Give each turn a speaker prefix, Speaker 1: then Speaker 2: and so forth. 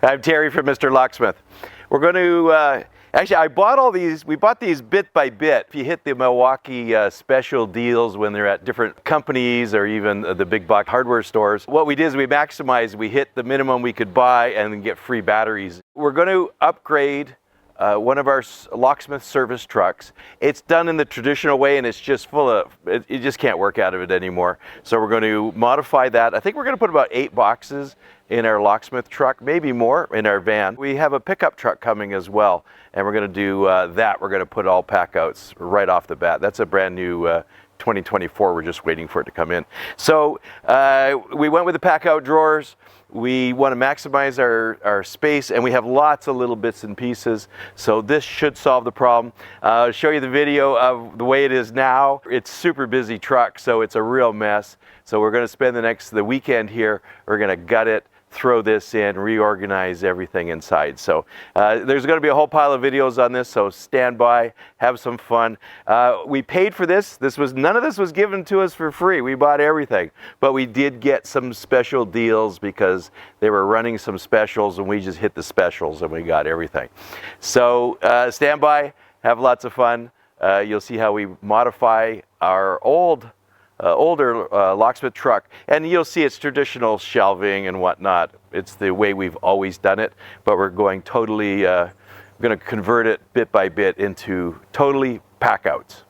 Speaker 1: I'm Terry from Mr. Locksmith. We're going to, actually I bought all these, we bought these bit by bit. If you hit the Milwaukee special deals when they're at different companies or even the big box hardware stores, what we did is we maximized, we hit the minimum we could buy and then get free batteries. We're going to upgrade one of our Locksmith service trucks. It's done in the traditional way and it's just full of, you just can't work out of it anymore. So we're going to modify that. I think we're going to put about 8 boxes in our Locksmith truck, maybe more in our van. We have a pickup truck coming as well, and we're going to do that. We're going to put all Packouts right off the bat. That's a brand new 2024. We're just waiting for it to come in. So we went with the Packout drawers. We want to maximize our space, and we have lots of little bits and pieces. So this should solve the problem. I'll show you the video of the way it is now. It's super busy truck, so it's a real mess. So we're going to spend the weekend here. We're going to gut it, throw this in, reorganize everything inside. So there's going to be a whole pile of videos on this, so stand by, have some fun. We paid for this. None of this was given to us for free. We bought everything, but we did get some special deals because they were running some specials and we just hit the specials and we got everything. So stand by, have lots of fun. You'll see how we modify our older Locksmith truck, and you'll see it's traditional shelving and whatnot. It's the way we've always done it, but we're going totally, going to convert it bit by bit into totally Packouts.